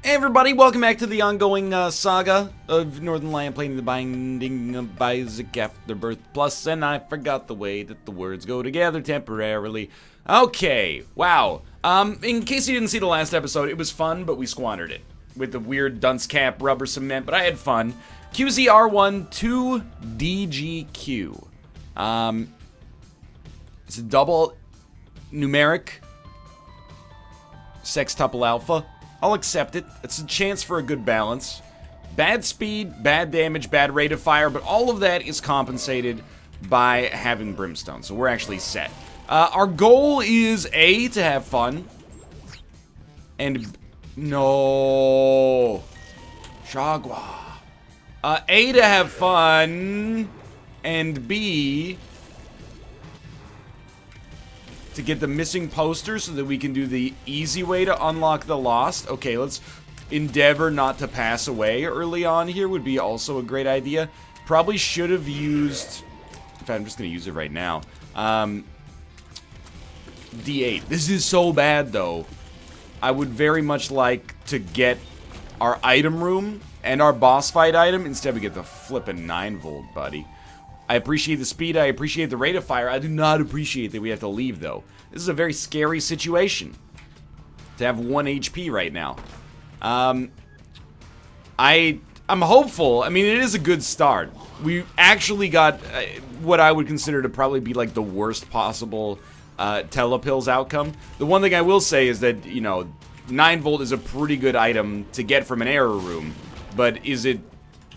Hey everybody, welcome back to the ongoing saga of Northernlion playing the Binding of Isaac Afterbirth Plus, and I forgot the way that the words go together temporarily. Okay, wow. In case you didn't see the last episode, it was fun, but we squandered it. With the weird dunce cap rubber cement, but I had fun. QZR1 to DGQ. It's a double numeric sextuple alpha. I'll accept it. It's a chance for a good balance. Bad speed, bad damage, bad rate of fire, but all of that is compensated by having Brimstone, so we're actually set. Our goal is A, to have fun, and no, Shagwa. A, to have fun, and B, to get the missing poster so that we can do the easy way to unlock the lost. Okay, let's endeavor not to pass away early on here would be also a great idea. Probably should have used, in fact, I'm just going to use it right now. D8. This is so bad, though. I would very much like to get our item room and our boss fight item. Instead, we get the flippin' 9-volt, buddy. I appreciate the speed, I appreciate the rate of fire. I do not appreciate that we have to leave, though. This is a very scary situation to have 1 HP right now. I'm hopeful. I mean, it is a good start. We actually got what I would consider to probably be like the worst possible telepills outcome. The one thing I will say is that, you know, 9-volt is a pretty good item to get from an error room, but is it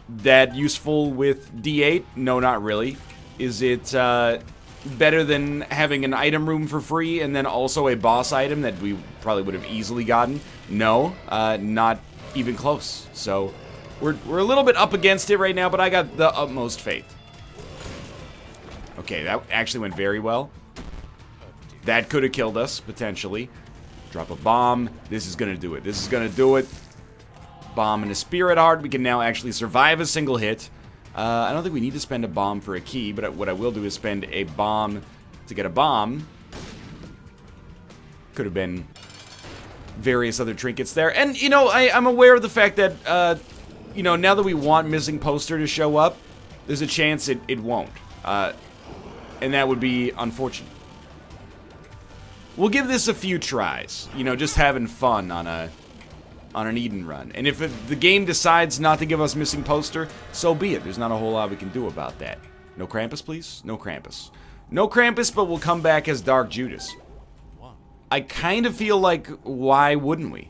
that useful with D8? No, not really. Is it better than having an item room for free and then also a boss item that we probably would have easily gotten? No, not even close. So we're a little bit up against it right now, but I got the utmost faith. Okay, that actually went very well. That could have killed us, potentially. Drop a bomb. This is going to do it. This is going to do it. Bomb and a spirit heart. We can now actually survive a single hit. I don't think we need to spend a bomb for a key, but what I will do is spend a bomb to get a bomb. Could have been various other trinkets there. And, you know, I'm aware of the fact that, you know, now that we want missing poster to show up, there's a chance it won't. And that would be unfortunate. We'll give this a few tries. You know, just having fun on an Eden run. And if the game decides not to give us missing poster, so be it. There's not a whole lot we can do about that. No Krampus, please? No Krampus. No Krampus, but we'll come back as Dark Judas. I kind of feel like, why wouldn't we?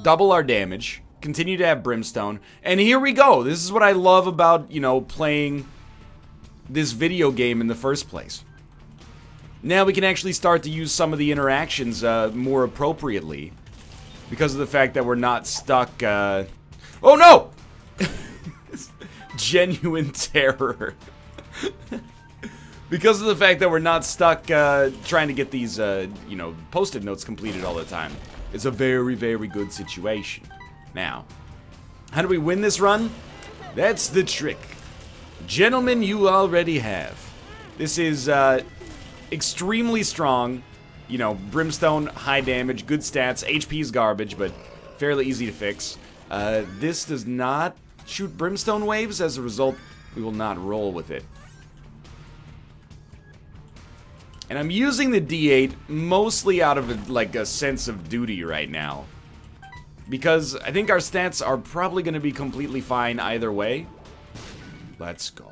Double our damage. Continue to have Brimstone. And here we go. This is what I love about, you know, playing this video game in the first place. Now we can actually start to use some of the interactions more appropriately because of the fact that we're not stuck, Oh no! Genuine terror. Because of the fact that we're not stuck trying to get these, you know, post-it notes completed all the time. It's a very, very good situation. Now, how do we win this run? That's the trick. Gentlemen, you already have. This is, extremely strong, you know, Brimstone, high damage, good stats, HP is garbage, but fairly easy to fix. This does not shoot Brimstone waves, as a result, we will not roll with it. And I'm using the D8 mostly out of, like, a sense of duty right now. Because I think our stats are probably going to be completely fine either way. Let's go.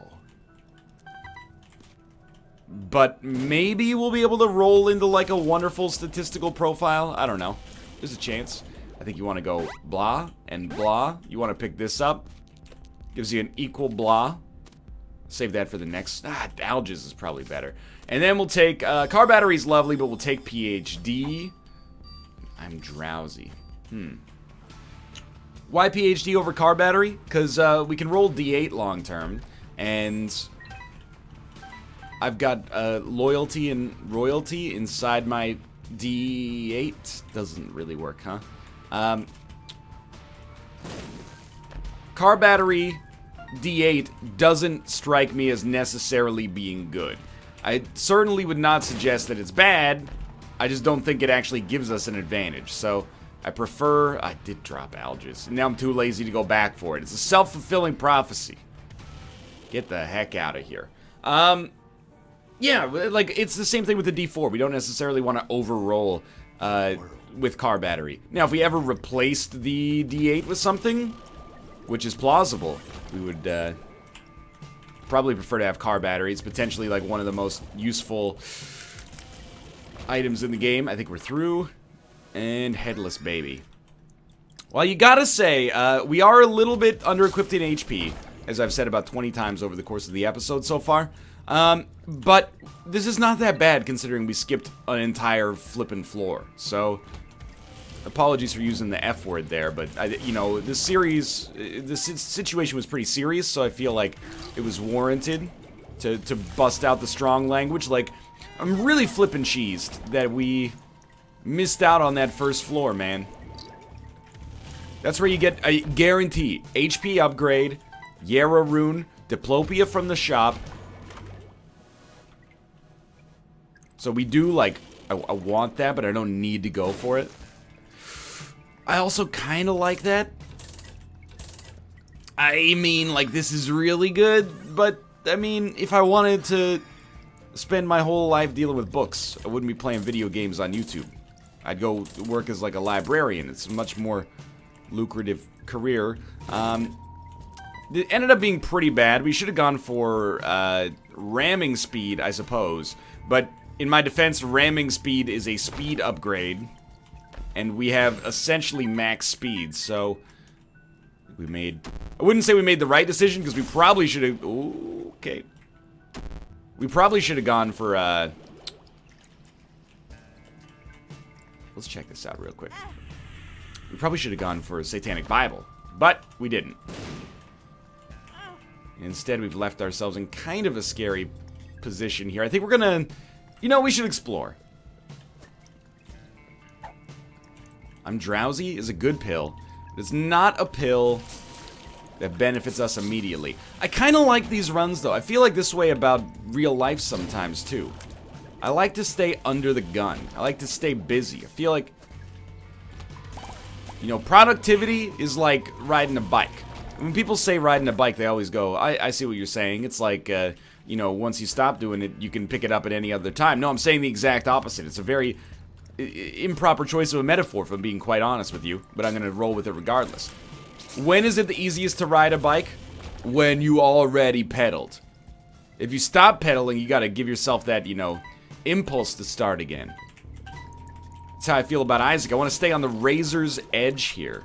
But maybe we'll be able to roll into like a wonderful statistical profile. I don't know. There's a chance. I think you want to go blah and blah. You want to pick this up. Gives you an equal blah. Save that for the next. Alges is probably better. And then we'll take, car battery's lovely, but we'll take PhD. I'm drowsy. Why PhD over car battery? Because we can roll D8 long term. And I've got loyalty and royalty inside my D8. Doesn't really work, huh? Car battery D8 doesn't strike me as necessarily being good. I certainly would not suggest that it's bad. I just don't think it actually gives us an advantage. So I prefer... I did drop Algis. Now I'm too lazy to go back for it. It's a self-fulfilling prophecy. Get the heck out of here. Yeah, like, it's the same thing with the D4. We don't necessarily want to overroll with car battery. Now, if we ever replaced the D8 with something, which is plausible, we would probably prefer to have car battery. It's potentially, like, one of the most useful items in the game. I think we're through. And Headless Baby. Well, you gotta say, we are a little bit under-equipped in HP, as I've said about 20 times over the course of the episode so far. But this is not that bad considering we skipped an entire flippin' floor. So, apologies for using the F word there, but, you know, this series, this situation was pretty serious, so I feel like it was warranted to bust out the strong language. Like, I'm really flippin' cheesed that we missed out on that first floor, man. That's where you get a guarantee. HP upgrade, Yara rune, Diplopia from the shop. So we do, like, I want that, but I don't need to go for it. I also kind of like that. I mean, like, this is really good, but, I mean, if I wanted to spend my whole life dealing with books, I wouldn't be playing video games on YouTube. I'd go work as, like, a librarian. It's a much more lucrative career. It ended up being pretty bad. We should have gone for ramming speed, I suppose. But in my defense, ramming speed is a speed upgrade. And we have essentially max speed, so we made... I wouldn't say we made the right decision, because we probably should have... Okay. We probably should have gone for, let's check this out real quick. We probably should have gone for a Satanic Bible, but we didn't. Instead, we've left ourselves in kind of a scary position here. I think we're gonna... You know, we should explore. I'm Drowsy is a good pill, but it's not a pill that benefits us immediately. I kind of like these runs, though. I feel like this way about real life sometimes, too. I like to stay under the gun. I like to stay busy. I feel like, you know, productivity is like riding a bike. When people say riding a bike, they always go, I see what you're saying. It's like, you know, once you stop doing it, you can pick it up at any other time. No, I'm saying the exact opposite. It's a very improper choice of a metaphor, if I'm being quite honest with you, but I'm going to roll with it regardless. When is it the easiest to ride a bike? When you already pedaled. If you stop pedaling, you got to give yourself that, you know, impulse to start again. That's how I feel about Isaac. I want to stay on the razor's edge here.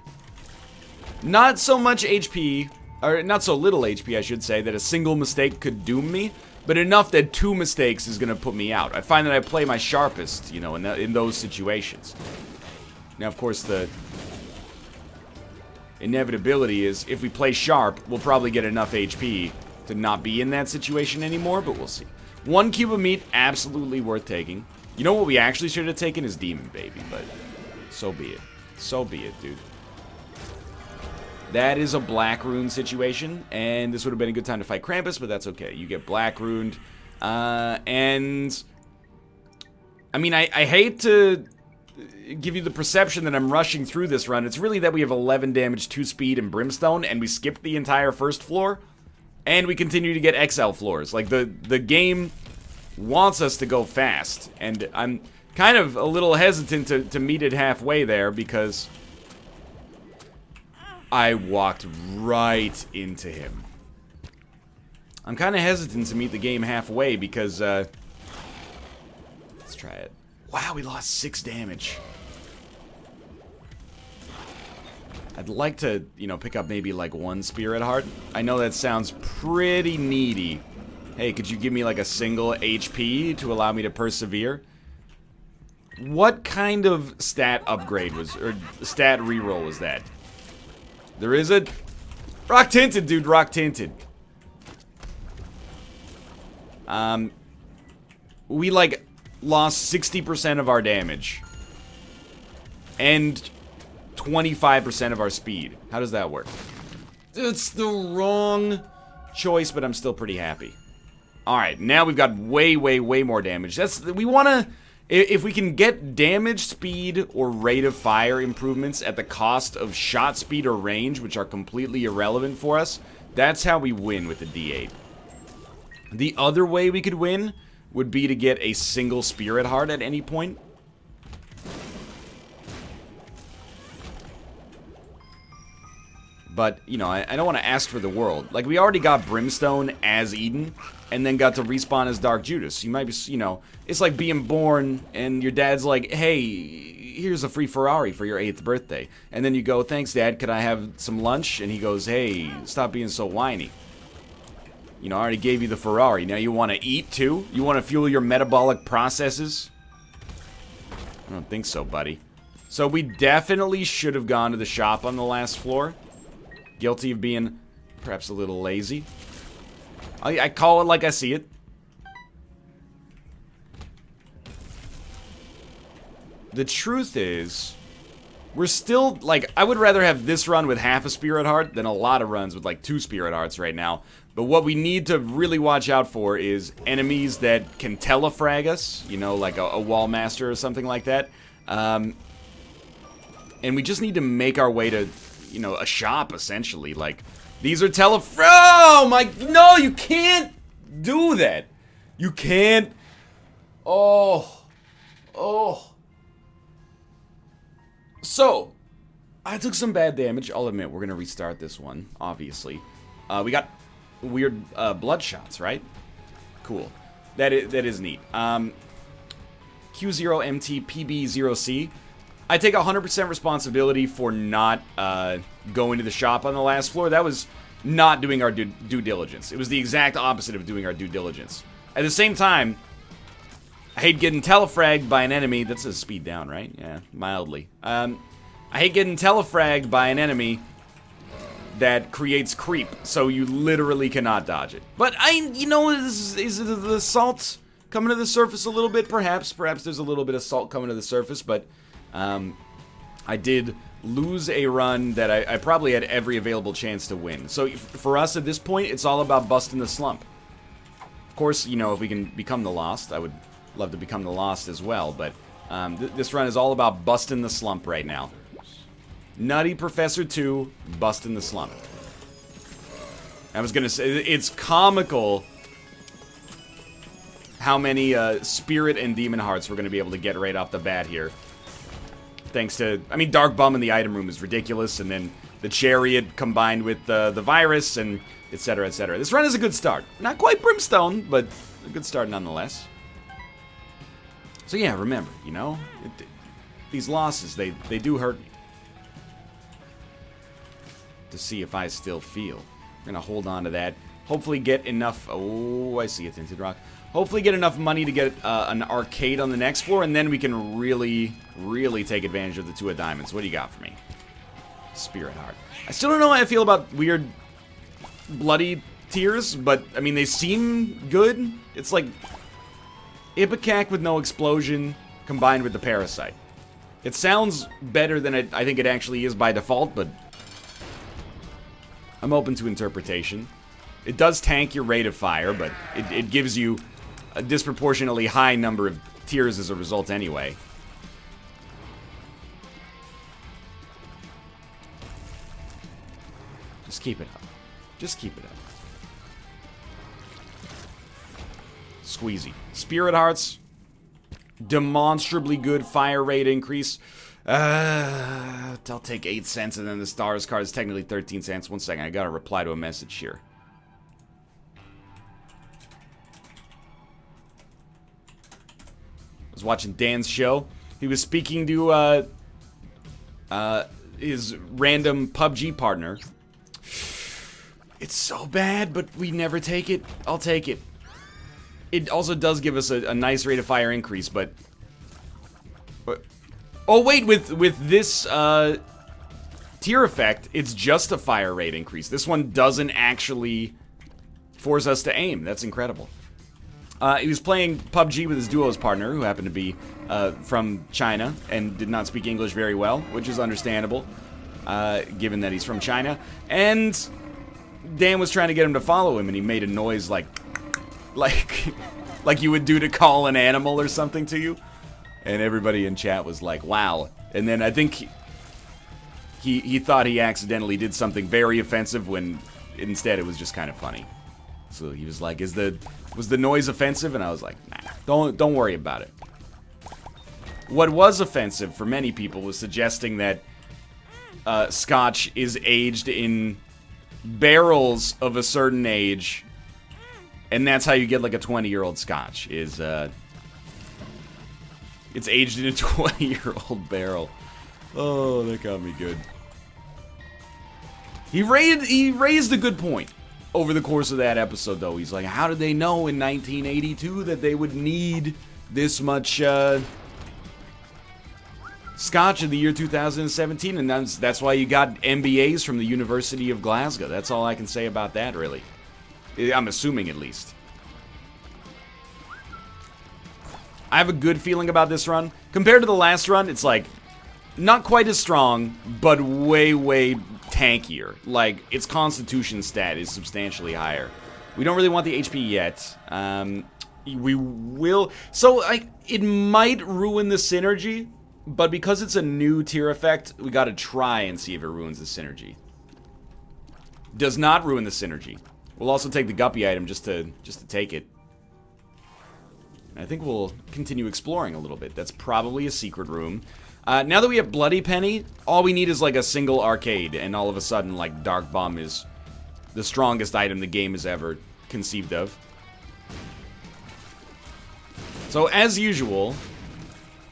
Not so much HP, or not so little HP, I should say, that a single mistake could doom me, but enough that 2 mistakes is going to put me out. I find that I play my sharpest, you know, in those situations. Now, of course, the inevitability is if we play sharp, we'll probably get enough HP to not be in that situation anymore, but we'll see. 1 cube of meat, absolutely worth taking. You know what we actually should have taken is Demon Baby, but so be it. So be it, dude. That is a black rune situation, and this would have been a good time to fight Krampus, but that's okay. You get black runed, and I mean, I hate to give you the perception that I'm rushing through this run. It's really that we have 11 damage, 2 speed, and Brimstone, and we skipped the entire first floor, and we continue to get XL floors. Like, the game wants us to go fast, and I'm kind of a little hesitant to meet it halfway there, because I walked right into him. I'm kind of hesitant to meet the game halfway because, let's try it. Wow, we lost 6 damage. I'd like to, you know, pick up maybe like 1 Spirit Heart. I know that sounds pretty needy. Hey, could you give me like a single HP to allow me to persevere? What kind of stat upgrade was, or stat reroll was that? There is a... Rock Tinted, dude, Rock Tinted. We, like, lost 60% of our damage. And 25% of our speed. How does that work? It's the wrong choice, but I'm still pretty happy. Alright, now we've got way, way, way more damage. We want to If we can get damage, speed, or rate of fire improvements at the cost of shot speed or range, which are completely irrelevant for us, that's how we win with the D8. The other way we could win would be to get a single Spirit Heart at any point. But, you know, I don't want to ask for the world. Like, we already got Brimstone as Eden, and then got to respawn as Dark Judas. You might be, you know, it's like being born, and your dad's like, hey, here's a free Ferrari for your 8th birthday. And then you go, thanks, Dad, could I have some lunch? And he goes, hey, stop being so whiny. You know, I already gave you the Ferrari. Now you want to eat, too? You want to fuel your metabolic processes? I don't think so, buddy. So we definitely should have gone to the shop on the last floor. Guilty of being perhaps a little lazy. I call it like I see it. The truth is, we're still, like, I would rather have this run with half a Spirit Heart than a lot of runs with, like, 2 Spirit Hearts right now. But what we need to really watch out for is enemies that can telefrag us, you know, like a Wall Master or something like that. And we just need to make our way to, you know, a shop, essentially. Like, these are oh my, no, you can't do that. You can't. Oh. So, I took some bad damage. I'll admit, we're going to restart this one, obviously. We got weird blood shots, right? Cool. That is neat. Q0MT PB0C. I take 100% responsibility for not going to the shop on the last floor. That was not doing our due diligence. It was the exact opposite of doing our due diligence. At the same time, I hate getting telefragged by an enemy. That's a speed down, right? Yeah, mildly. I hate getting telefragged by an enemy that creates creep, so you literally cannot dodge it. But you know, is the salt coming to the surface a little bit? Perhaps there's a little bit of salt coming to the surface, but I did lose a run that I probably had every available chance to win. So for us at this point, it's all about busting the slump. Of course, you know, if we can become the Lost, I would love to become the Lost as well, but this run is all about busting the slump right now. Nutty Professor 2, busting the slump. I was gonna say, it's comical how many Spirit and Demon Hearts we're gonna be able to get right off the bat here. Thanks to, I mean, Dark Bum in the item room is ridiculous, and then the Chariot combined with the virus, and etc., etc. This run is a good start. Not quite Brimstone, but a good start nonetheless. So yeah, remember, you know, these losses, they do hurt me. To see if I still feel. We're gonna hold on to that. Hopefully get enough, oh, I see a Tinted Rock. Hopefully get enough money to get an arcade on the next floor, and then we can really take advantage of the 2 of diamonds. What do you got for me? Spirit Heart. I still don't know how I feel about weird bloody tears, but, I mean, they seem good. It's like Ipecac with no explosion combined with the Parasite. It sounds better than I think it actually is by default, but I'm open to interpretation. It does tank your rate of fire, but it gives you a disproportionately high number of tears as a result anyway. Just keep it up. Just keep it up. Squeezy. Spirit Hearts. Demonstrably good fire rate increase. I'll take 8 cents, and then the stars card is technically 13 cents. 1 second, I gotta reply to a message here. I was watching Dan's show. He was speaking to his random PUBG partner. It's so bad, but we never take it. I'll take it. It also does give us a nice rate of fire increase, but... Oh wait, with this tier effect, it's just a fire rate increase. This one doesn't actually force us to aim. That's incredible. He was playing PUBG with his duos partner, who happened to be from China and did not speak English very well, which is understandable, given that he's from China. And Dan was trying to get him to follow him, and he made a noise like you would do to call an animal or something to you. And everybody in chat was like, wow. And then I think he thought he accidentally did something very offensive when instead it was just kind of funny. So he was like, was the noise offensive? And I was like, nah, don't worry about it. What was offensive for many people was suggesting that Scotch is aged in barrels of a certain age, and that's how you get like a 20-year-old Scotch, is it's aged in a 20-year-old barrel. Oh, that got me good. He raised a good point over the course of that episode, though. He's like, how did they know in 1982 that they would need this much Scotch in the year 2017? And that's why you got MBAs from the University of Glasgow. That's all I can say about that, really. I'm assuming, at least. I have a good feeling about this run. Compared to the last run, it's like, not quite as strong, but way, way tankier. Like, its constitution stat is substantially higher. We don't really want the HP yet. We will. So, like, it might ruin the synergy, but because it's a new tier effect, we gotta try and see if it ruins the synergy. Does not ruin the synergy. We'll also take the Guppy item just to take it. I think we'll continue exploring a little bit. That's probably a secret room. Now that we have Bloody Penny, all we need is like a single arcade, and all of a sudden, like, Dark Bomb is the strongest item the game has ever conceived of. So, as usual,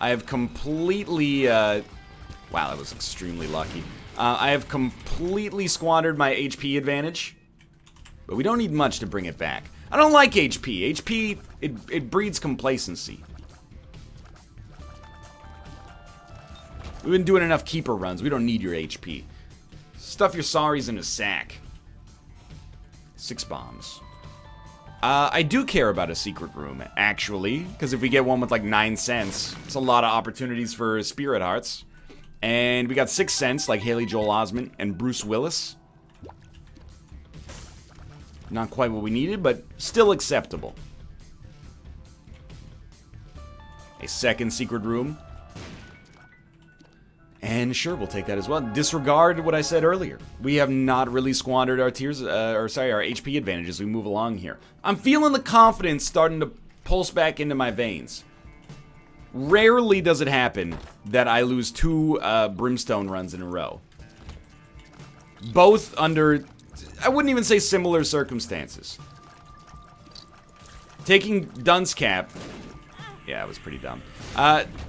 I have completely, wow, that was extremely lucky. I have completely squandered my HP advantage, but we don't need much to bring it back. I don't like HP. HP, it breeds complacency. We've been doing enough keeper runs. We don't need your HP. Stuff your sorries in a sack. 6 bombs. I do care about a secret room, actually, because if we get one with like 9 cents, it's a lot of opportunities for spirit hearts. And we got 6 cents, like Haley Joel Osment and Bruce Willis. Not quite what we needed, but still acceptable. A second secret room. And sure, we'll take that as well. Disregard what I said earlier. We have not really squandered our tiers, our HP advantage as we move along here. I'm feeling the confidence starting to pulse back into my veins. Rarely does it happen that I lose 2 Brimstone runs in a row. Both under, I wouldn't even say similar circumstances. Taking Dun's Cap, yeah, it was pretty dumb.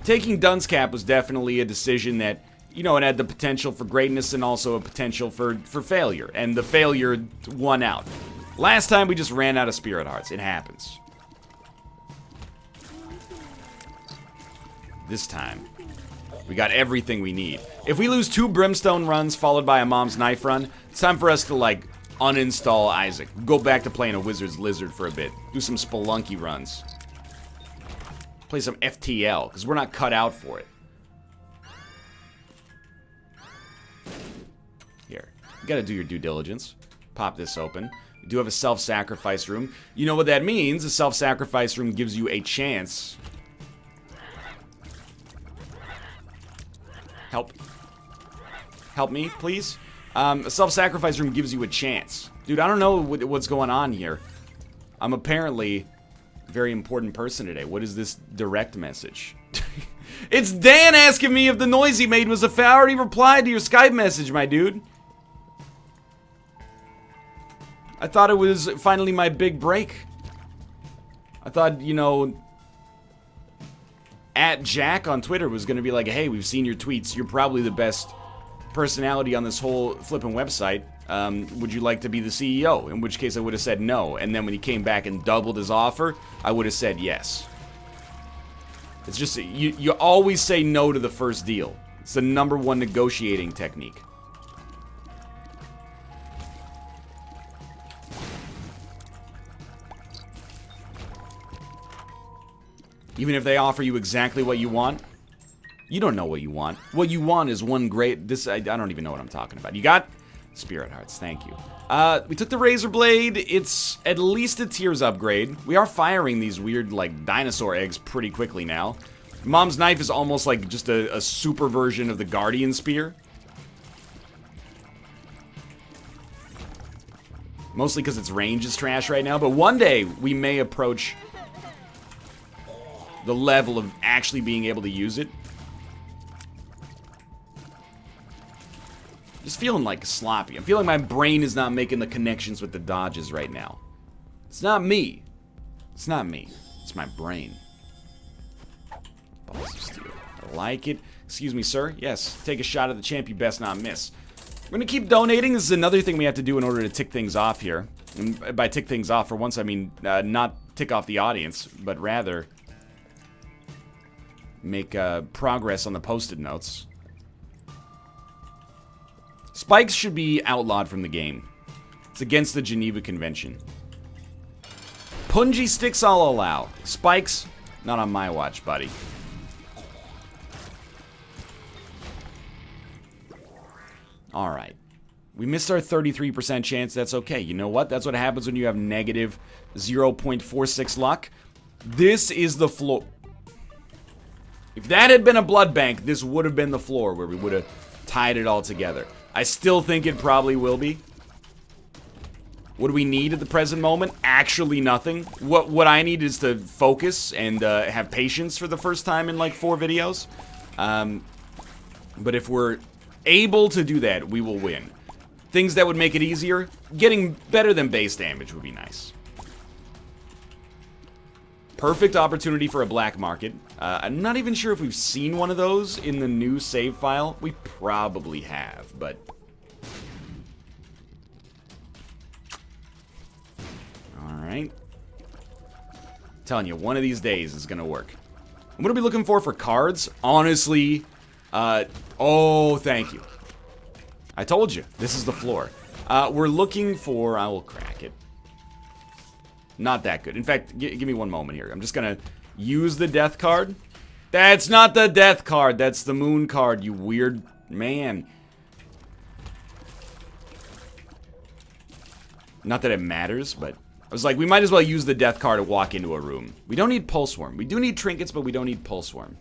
Taking Dun's Cap was definitely a decision that, you know, it had the potential for greatness and also a potential for failure. And the failure won out. Last time we just ran out of Spirit Hearts. It happens. This time, we got everything we need. If we lose 2 Brimstone runs followed by a Mom's Knife run, it's time for us to, like, uninstall Isaac. Go back to playing a Wizard's Lizard for a bit. Do some Spelunky runs. Play some FTL, because we're not cut out for it. Here. You gotta do your due diligence. Pop this open. We do have a self-sacrifice room. You know what that means? A self-sacrifice room gives you a chance. Help me, please? A self-sacrifice room gives you a chance. Dude, I don't know what's going on here. I'm apparently a very important person today. What is this direct message? It's Dan asking me if the noise he made was a foul. I already replied to your Skype message, my dude. I thought it was finally my big break. I thought, you know, @Jack on Twitter was gonna be like, hey, we've seen your tweets. You're probably the best personality on this whole flippin' website. Would you like to be the CEO? In which case I would have said no. And then when he came back and doubled his offer, I would have said yes. It's just, you always say no to the first deal. It's the #1 negotiating technique. Even if they offer you exactly what you want, you don't know what you want. What you want is one great... I don't even know what I'm talking about. You got Spirit Hearts, thank you. We took the Razor Blade. It's at least a Tears upgrade. We are firing these weird, like, dinosaur eggs pretty quickly now. Mom's knife is almost like just a super version of the Guardian Spear. Mostly because its range is trash right now, but one day we may approach the level of actually being able to use it. Just feeling like sloppy. I'm feeling my brain is not making the connections with the dodges right now. It's not me. It's not me. It's my brain. Balls of steel. I like it. Excuse me, sir. Yes, take a shot at the champ. You best not miss. We're going to keep donating. This is another thing we have to do in order to tick things off here. And by tick things off, for once, I mean not tick off the audience, but rather make progress on the post-it notes. Spikes should be outlawed from the game. It's against the Geneva Convention. Punji sticks I'll allow. Spikes, not on my watch, buddy. Alright. We missed our 33% chance. That's okay. You know what? That's what happens when you have negative 0.46 luck. This is the floor. If that had been a blood bank, this would have been the floor where we would have tied it all together. I still think it probably will be. What do we need at the present moment? Actually nothing. What I need is to focus and have patience for the first time in like 4 videos. But if we're able to do that, we will win. Things that would make it easier, getting better than base damage would be nice. Perfect opportunity for a black market. I'm not even sure if we've seen one of those in the new save file. We probably have, but... Alright. Telling you, one of these days is gonna work. What are we looking for cards? Honestly, oh, thank you. I told you, this is the floor. We're looking for... I will crack it. Not that good. In fact, give me one moment here. I'm just gonna use the death card. That's not the death card. That's the moon card, you weird man. Not that it matters, but I was like, we might as well use the death card to walk into a room. We don't need Pulse Worm. We do need trinkets, but we don't need Pulse Worm.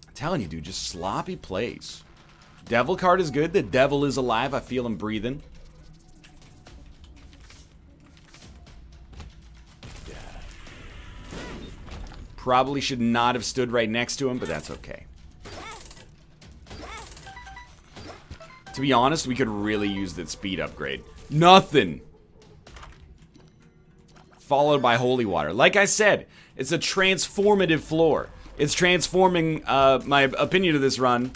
I'm telling you, dude, just sloppy plays. Devil card is good. The devil is alive. I feel him breathing. Probably should not have stood right next to him, but that's okay. To be honest, we could really use that speed upgrade. Nothing. Followed by Holy Water. Like I said, it's a transformative floor. It's transforming my opinion of this run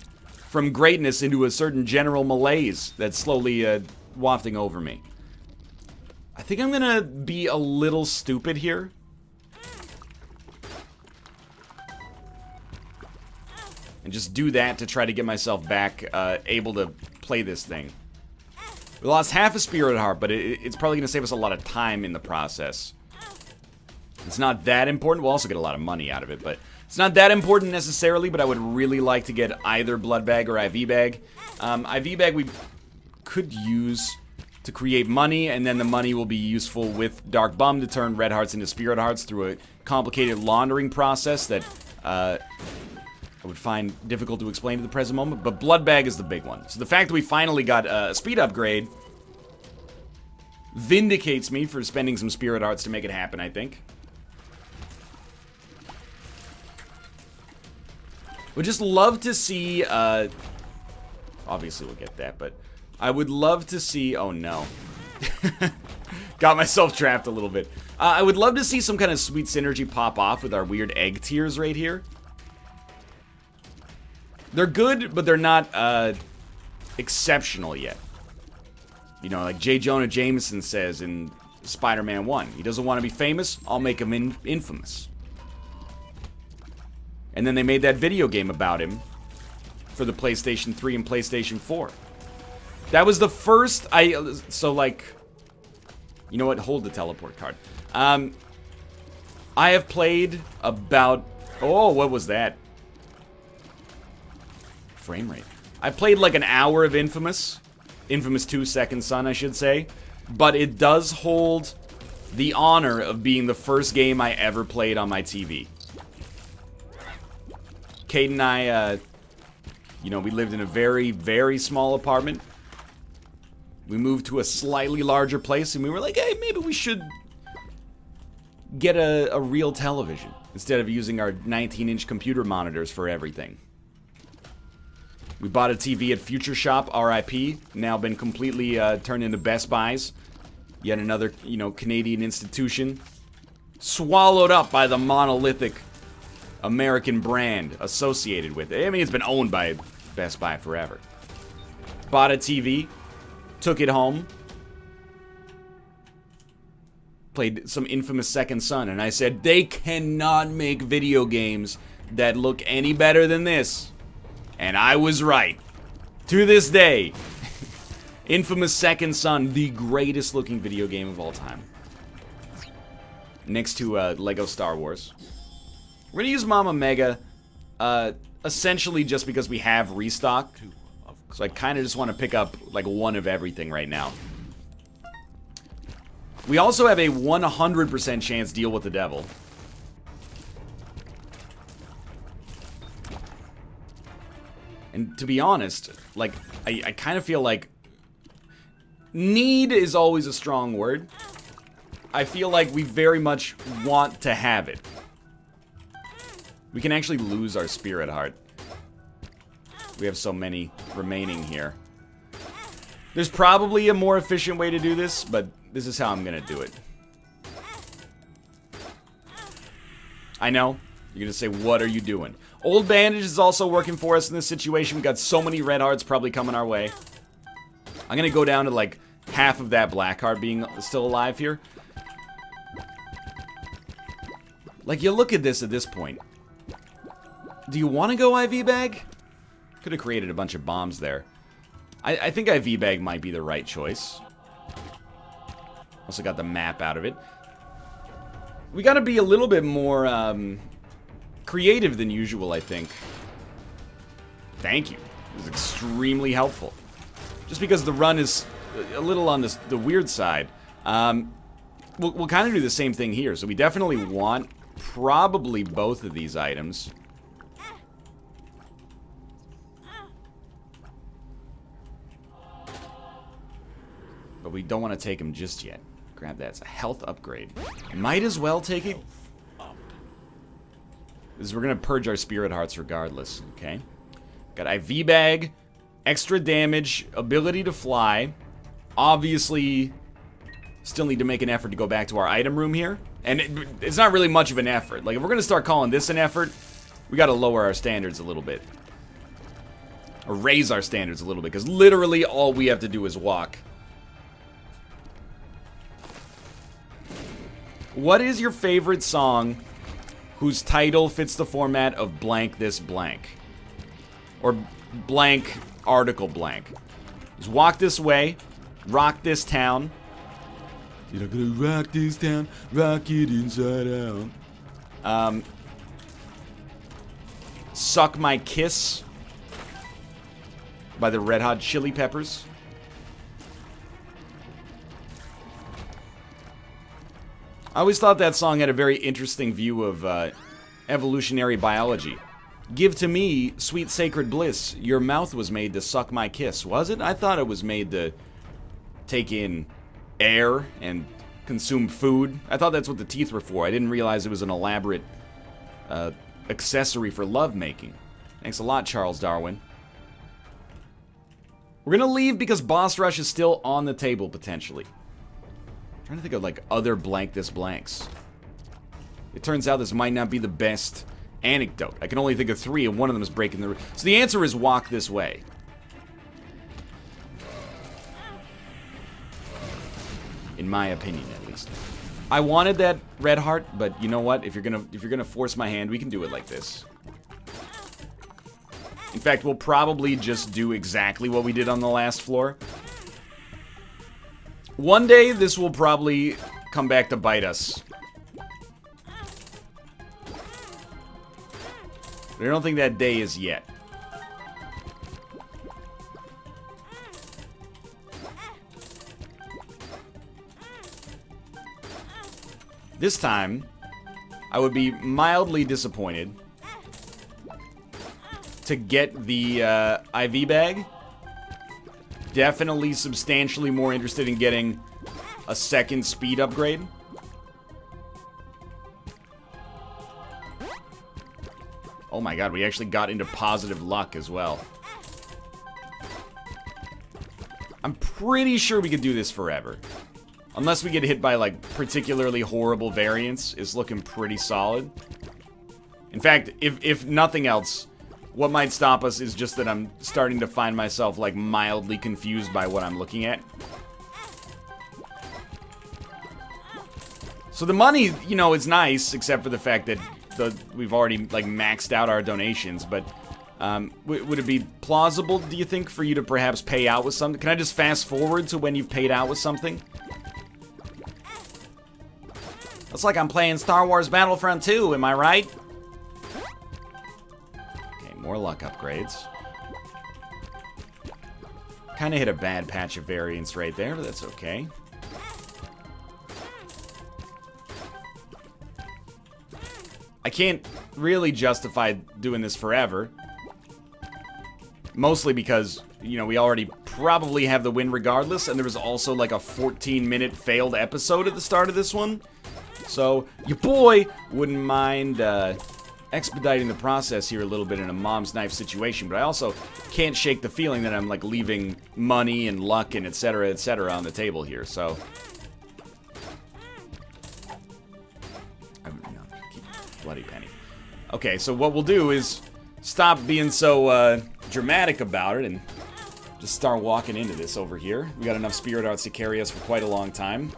from greatness into a certain general malaise that's slowly wafting over me. I think I'm gonna be a little stupid here. And just do that to try to get myself back able to play this thing. We lost half a Spirit Heart, but it's probably going to save us a lot of time in the process. It's not that important. We'll also get a lot of money out of it, but it's not that important necessarily, but I would really like to get either Blood Bag or IV Bag. IV Bag we could use to create money, and then the money will be useful with Dark Bum to turn Red Hearts into Spirit Hearts through a complicated laundering process that... I would find difficult to explain at the present moment, but Blood Bag is the big one. So the fact that we finally got a speed upgrade vindicates me for spending some Spirit Hearts to make it happen, I think. Would just love to see, obviously we'll get that, but I would love to see, oh no. Got myself trapped a little bit. I would love to see some kind of sweet synergy pop off with our weird egg tiers right here. They're good, but they're not exceptional yet. You know, like J. Jonah Jameson says in Spider-Man 1. He doesn't want to be famous, I'll make him infamous. And then they made that video game about him for the PlayStation 3 and PlayStation 4. That was the first, so like, you know what, hold the teleport card. I have played about, oh, what was that? Frame rate. I played like an hour of Infamous 2 Second Son, I should say, but it does hold the honor of being the first game I ever played on my TV. Kate and I, you know, we lived in a very, very small apartment. We moved to a slightly larger place, and we were like, hey, maybe we should get a real television instead of using our 19-inch computer monitors for everything. We bought a TV at Future Shop, RIP, now been completely turned into Best Buys. Yet another, you know, Canadian institution. Swallowed up by the monolithic American brand associated with it. I mean, it's been owned by Best Buy forever. Bought a TV, took it home, played some infamous Second Son, and I said, they cannot make video games that look any better than this. And I was right. To this day, infamous Second Son, the greatest looking video game of all time. Next to Lego Star Wars. We're gonna use Mama Mega, essentially just because we have restock. So I kind of just want to pick up like one of everything right now. We also have a 100% chance deal with the devil. And to be honest, like, I kind of feel like need is always a strong word. I feel like we very much want to have it. We can actually lose our spirit heart. We have so many remaining here. There's probably a more efficient way to do this, but this is how I'm gonna do it. I know. You're gonna say, what are you doing? Old Bandage is also working for us in this situation. We got so many red hearts probably coming our way. I'm gonna go down to like half of that black heart being still alive here. Like, you look at this point. Do you want to go IV bag? Could have created a bunch of bombs there. I think IV bag might be the right choice. Also got the map out of it. We gotta be a little bit more creative than usual, I think. Thank you. It was extremely helpful. Just because the run is a little on the weird side. We'll kind of do the same thing here. So we definitely want probably both of these items. But we don't want to take them just yet. Grab that. It's a health upgrade. Might as well take it. We're going to purge our spirit hearts regardless. Okay. Got IV bag. Extra damage. Ability to fly. Obviously, still need to make an effort to go back to our item room here. And it's not really much of an effort. Like, if we're going to start calling this an effort, we got to lower our standards a little bit. Or raise our standards a little bit. Because literally all we have to do is walk. What is your favorite song whose title fits the format of blank this blank? Or blank article blank? Just walk this way, rock this town. You're gonna rock this town, rock it inside out. Suck My Kiss by the Red Hot Chili Peppers. I always thought that song had a very interesting view of evolutionary biology. Give to me, sweet sacred bliss, your mouth was made to suck my kiss, was it? I thought it was made to take in air and consume food. I thought that's what the teeth were for. I didn't realize it was an elaborate accessory for lovemaking. Thanks a lot, Charles Darwin. We're gonna leave because Boss Rush is still on the table, potentially. I'm trying to think of, like, other blank this blanks. It turns out this might not be the best anecdote. I can only think of 3, and one of them is breaking the... So the answer is walk this way. In my opinion, at least. I wanted that red heart, but you know what? If you're gonna force my hand, we can do it like this. In fact, we'll probably just do exactly what we did on the last floor. One day, this will probably come back to bite us. But I don't think that day is yet. This time, I would be mildly disappointed to get the IV bag. Definitely substantially more interested in getting a second speed upgrade. Oh my god, we actually got into positive luck as well. I'm pretty sure we could do this forever. Unless we get hit by, like, particularly horrible variants, it's looking pretty solid. In fact, if nothing else, what might stop us is just that I'm starting to find myself, like, mildly confused by what I'm looking at. So the money, you know, is nice, except for the fact that we've already, like, maxed out our donations, but would it be plausible, do you think, for you to perhaps pay out with something? Can I just fast forward to when you've paid out with something? Looks like I'm playing Star Wars Battlefront 2, am I right? Okay, more luck upgrades. Kinda hit a bad patch of variance right there, but that's okay. I can't really justify doing this forever. Mostly because, you know, we already probably have the win regardless, and there was also like a 14-minute failed episode at the start of this one. So, your boy wouldn't mind expediting the process here a little bit in a mom's knife situation, but I also can't shake the feeling that I'm, like, leaving money and luck and etc. on the table here, so... Bloody penny. Okay, so what we'll do is stop being so dramatic about it and just start walking into this over here. We got enough spirit arts to carry us for quite a long time.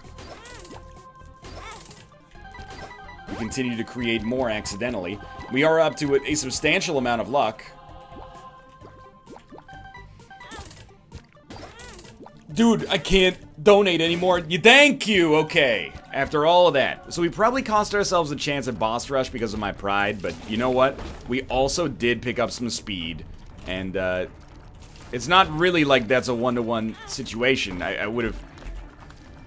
We continue to create more accidentally. We are up to a substantial amount of luck. Dude, I can't donate anymore. Thank you, okay. After all of that. So we probably cost ourselves a chance at boss rush because of my pride, but you know what? We also did pick up some speed, and it's not really like that's a one-to-one situation. I would have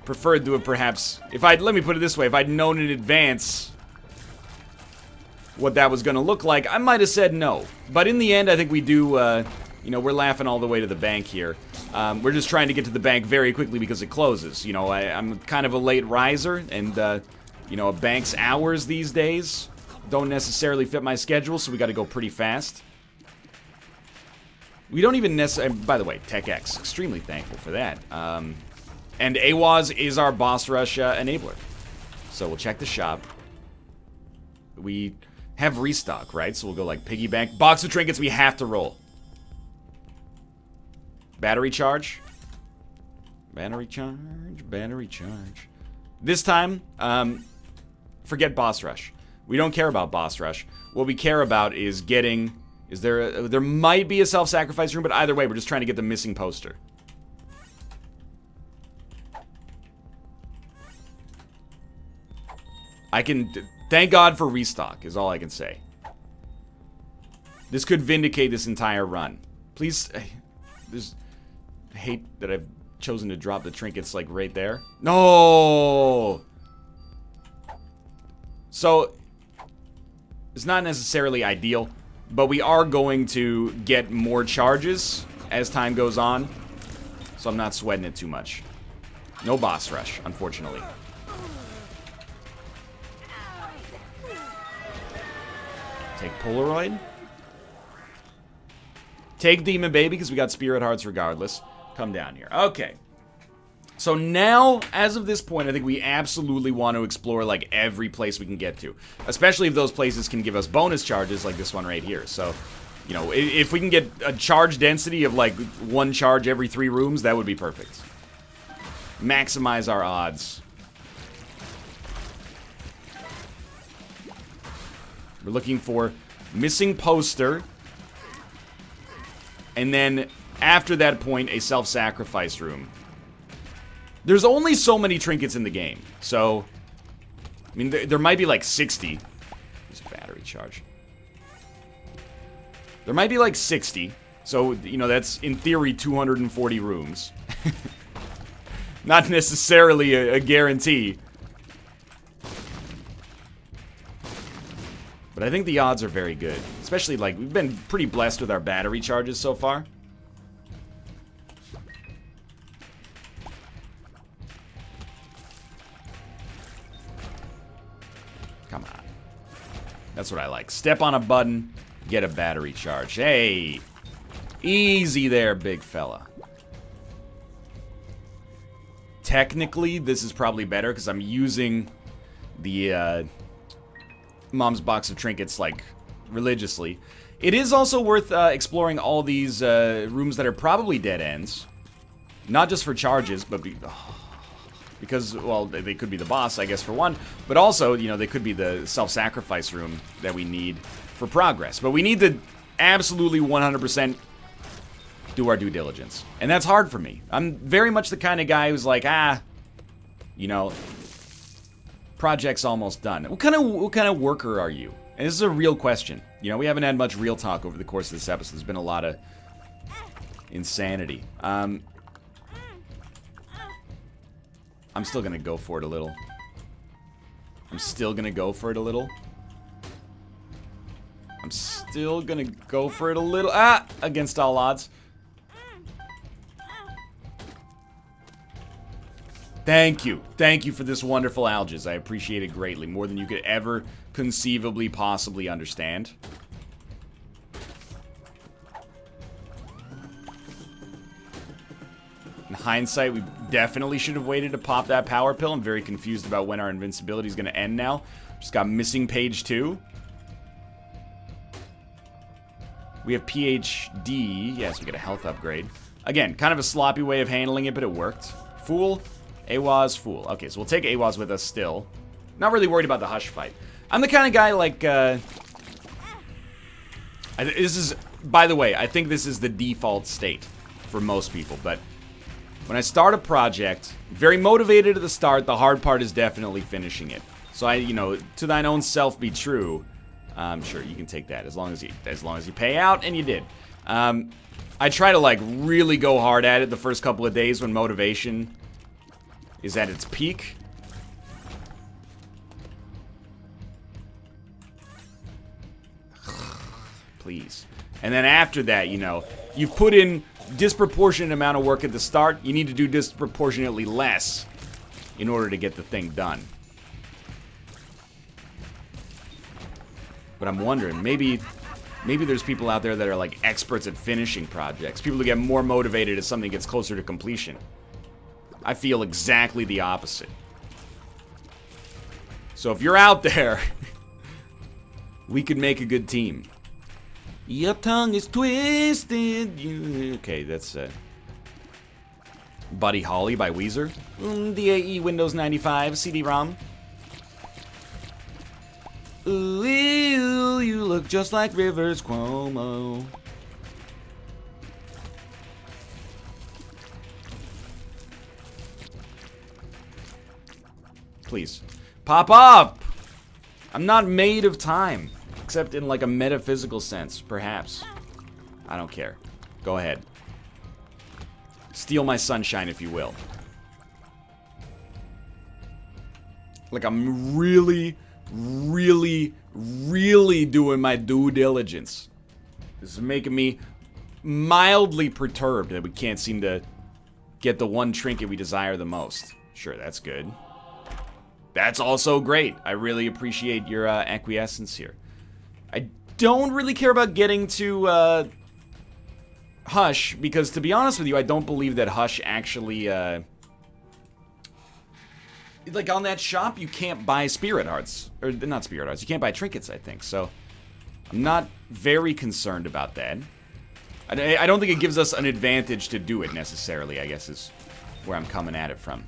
preferred to have perhaps, let me put it this way, if I'd known in advance what that was gonna look like, I might have said no. But in the end, I think we do, you know, we're laughing all the way to the bank here. We're just trying to get to the bank very quickly because it closes. You know, I'm kind of a late riser, and, you know, a bank's hours these days don't necessarily fit my schedule, so we gotta go pretty fast. We don't even necessarily, by the way, TechX, extremely thankful for that. And AWAS is our boss rush enabler. So we'll check the shop. We have restock, right? So we'll go like piggy bank. Box of trinkets, we have to roll. Battery charge. Battery charge. Battery charge. This time, forget boss rush. We don't care about boss rush. What we care about is getting... there might be a self-sacrifice room, but either way, we're just trying to get the missing poster. Thank God for restock, is all I can say. This could vindicate this entire run. Please, I hate that I've chosen to drop the trinkets, like, right there. No! So, it's not necessarily ideal, but we are going to get more charges as time goes on, so I'm not sweating it too much. No boss rush, unfortunately. Take Polaroid. Take Demon Baby, because we got Spirit Hearts regardless. Come down here. Okay. So now, as of this point, I think we absolutely want to explore, like, every place we can get to. Especially if those places can give us bonus charges, like this one right here. So, you know, if we can get a charge density of, like, 1 charge every 3 rooms, that would be perfect. Maximize our odds. We're looking for missing poster. And then, after that point, a self-sacrifice room. There's only so many trinkets in the game. So, I mean, there might be like 60. There's a battery charge. There might be like 60. So, you know, that's, in theory, 240 rooms. Not necessarily a guarantee. But I think the odds are very good. Especially, like, we've been pretty blessed with our battery charges so far. Come on. That's what I like. Step on a button, get a battery charge. Hey! Easy there, big fella. Technically, this is probably better because I'm using the mom's box of trinkets, like, religiously. It is also worth exploring all these rooms that are probably dead ends. Not just for charges, but because, well, they could be the boss, I guess, for one. But also, you know, they could be the self-sacrifice room that we need for progress. But we need to absolutely 100% do our due diligence. And that's hard for me. I'm very much the kind of guy who's like, you know, project's almost done. What kind of worker are you? And this is a real question. You know, we haven't had much real talk over the course of this episode. There's been a lot of insanity. I'm still gonna go for it a little. I'm still gonna go for it a little. Against all odds. Thank you. Thank you for this wonderful algae. I appreciate it greatly. More than you could ever conceivably possibly understand. In hindsight, we definitely should have waited to pop that power pill. I'm very confused about when our invincibility is going to end now. Just got missing page 2. We have PhD. Yes, we get a health upgrade. Again, kind of a sloppy way of handling it, but it worked. Fool. Awaz, fool. Okay, so we'll take Awaz with us still. Not really worried about the Hush fight. I'm the kind of guy like, this is, by the way, I think this is the default state for most people, but when I start a project, very motivated at the start, the hard part is definitely finishing it. So you know, to thine own self be true. Sure, you can take that as long as you pay out, and you did. I try to like really go hard at it the first couple of days when motivation is at its peak. Please. And then after that, you know, you've put in disproportionate amount of work at the start. You need to do disproportionately less in order to get the thing done. But I'm wondering, maybe there's people out there that are like experts at finishing projects. People who get more motivated as something gets closer to completion. I feel exactly the opposite. So if you're out there, we could make a good team. Your tongue is twisted. Okay, that's Buddy Holly by Weezer. DAE Windows 95 CD-ROM. Ooh, you look just like Rivers Cuomo. Please. Pop up! I'm not made of time. Except in like a metaphysical sense, perhaps. I don't care. Go ahead. Steal my sunshine, if you will. Like I'm really doing my due diligence. This is making me mildly perturbed that we can't seem to get the one trinket we desire the most. Sure, that's good. That's also great. I really appreciate your acquiescence here. I don't really care about getting to Hush, because to be honest with you, I don't believe that Hush actually, like on that shop, you can't buy spirit hearts. Or not spirit hearts, you can't buy trinkets, I think. So I'm not very concerned about that. I don't think it gives us an advantage to do it necessarily, I guess is where I'm coming at it from.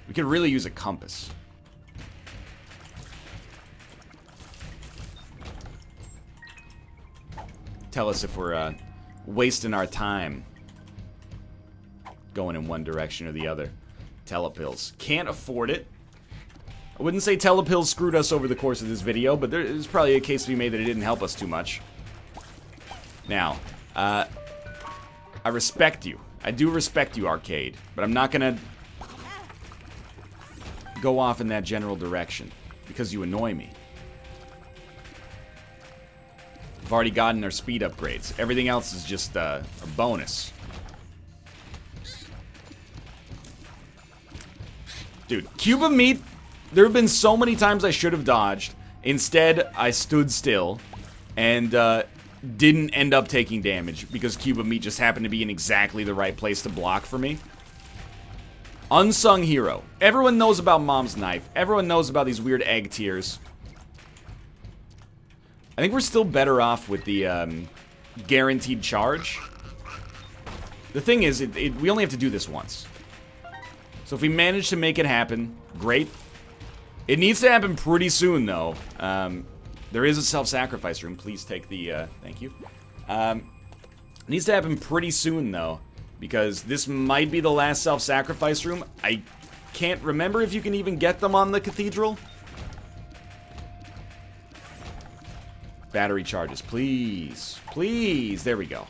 We could really use a compass. Tell us if we're wasting our time going in one direction or the other. Telepills. Can't afford it. I wouldn't say telepills screwed us over the course of this video, but there's probably a case to be made that it didn't help us too much. Now, I respect you. I do respect you, Arcade, but I'm not gonna go off in that general direction because you annoy me. We've already gotten our speed upgrades. Everything else is just a bonus. Dude, cube of meat. There have been so many times I should have dodged. Instead, I stood still and didn't end up taking damage because cube of meat just happened to be in exactly the right place to block for me. Unsung hero. Everyone knows about Mom's knife. Everyone knows about these weird egg tears. I think we're still better off with the guaranteed charge. The thing is, we only have to do this once. So if we manage to make it happen, great. It needs to happen pretty soon, though. There is a self-sacrifice room. Please take the, thank you. It needs to happen pretty soon, though, because this might be the last self-sacrifice room. I can't remember if you can even get them on the cathedral. Battery charges, please. Please. There we go.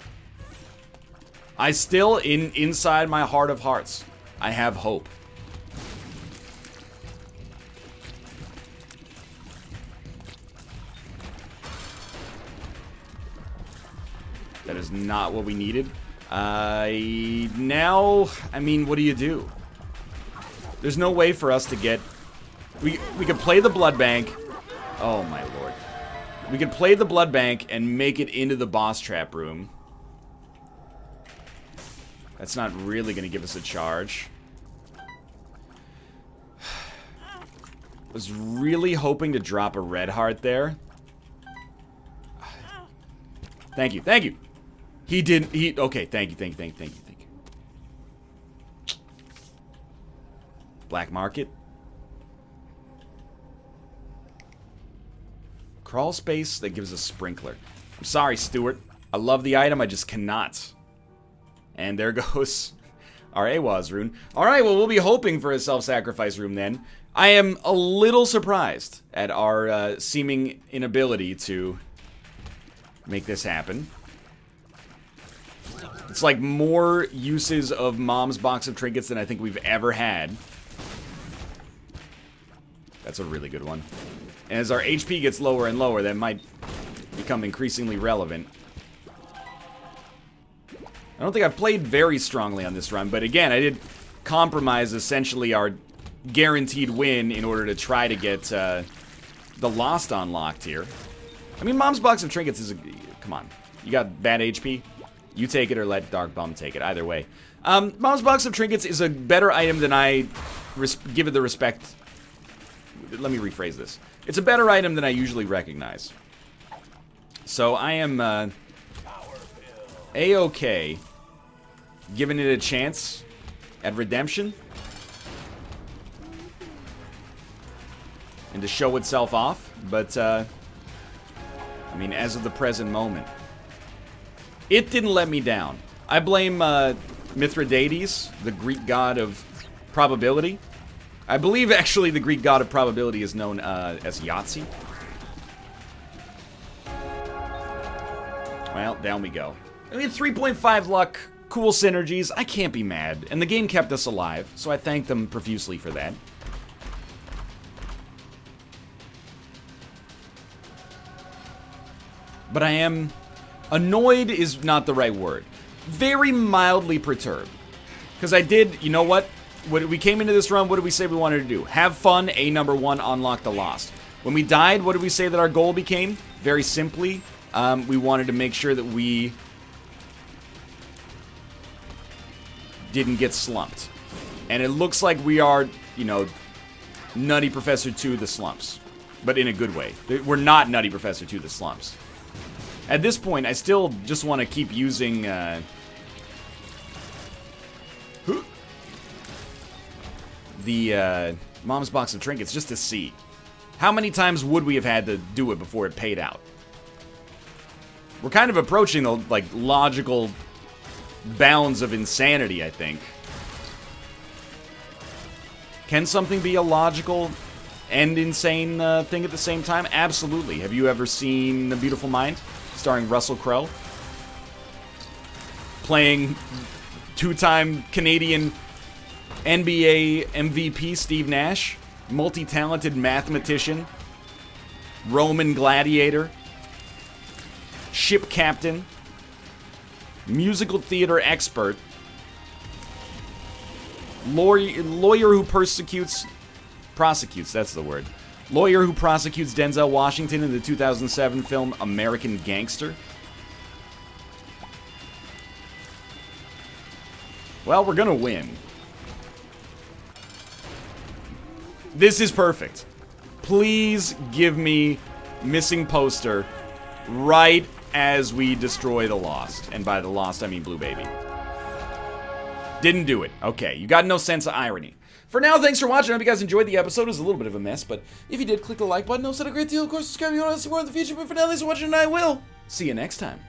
I still, inside my heart of hearts, I have hope. That is not what we needed. Now, I mean, what do you do? There's no way for us to get... We could play the blood bank. Oh, my lord. We could play the blood bank and make it into the boss trap room. That's not really going to give us a charge. Was really hoping to drop a red heart there. Thank you, thank you. He didn't, okay, thank you, thank you, thank you, thank you, thank you. Black market. Crawl space that gives us sprinkler. I'm sorry, Stuart. I love the item, I just cannot. And there goes our AWAS rune. Alright, well, we'll be hoping for a self-sacrifice room then. I am a little surprised at our seeming inability to make this happen. It's like more uses of Mom's box of trinkets than I think we've ever had. That's a really good one. And as our HP gets lower and lower, that might become increasingly relevant. I don't think I've played very strongly on this run, but again, I did compromise essentially our guaranteed win in order to try to get the Lost unlocked here. I mean, Mom's box of trinkets is a... Come on. You got bad HP? You take it or let Dark Bum take it. Either way. Mom's box of trinkets is a better item than I give it the respect... Let me rephrase this. It's a better item than I usually recognize. So I am A-okay giving it a chance at redemption. And to show itself off. But, I mean, as of the present moment, it didn't let me down. I blame Mithridates, the Greek god of probability. I believe, actually, the Greek god of probability is known as Yahtzee. Well, down we go. I mean, 3.5 luck, cool synergies. I can't be mad. And the game kept us alive, so I thank them profusely for that. But I am... Annoyed is not the right word. Very mildly perturbed. Because I did, you know what? When we came into this run, what did we say we wanted to do? Have fun, number one, unlock the Lost. When we died, what did we say that our goal became? Very simply, we wanted to make sure that we didn't get slumped. And it looks like we are, you know, Nutty Professor 2 the slumps. But in a good way. We're not Nutty Professor 2 the slumps. At this point, I still just want to keep using, the, Mom's box of trinkets just to see. How many times would we have had to do it before it paid out? We're kind of approaching the, like, logical bounds of insanity, I think. Can something be a logical and insane thing at the same time? Absolutely. Have you ever seen The Beautiful Mind? Starring Russell Crowe? Playing two-time Canadian NBA MVP Steve Nash? Multi-talented mathematician? Roman gladiator? ship captain, musical theater expert, lawyer who prosecutes, that's the word. Lawyer who prosecutes Denzel Washington in the 2007 film American Gangster. Well, we're gonna win. This is perfect. Please give me missing poster right as we destroy the Lost. And by the Lost, I mean Blue Baby. Didn't do it. Okay, you got no sense of irony. For now, thanks for watching. I hope you guys enjoyed the episode. It was a little bit of a mess, but if you did, click the like button. It'll set a great deal. Of course, subscribe if you want to see more in the future. But for now, thanks for watching, and I will see you next time.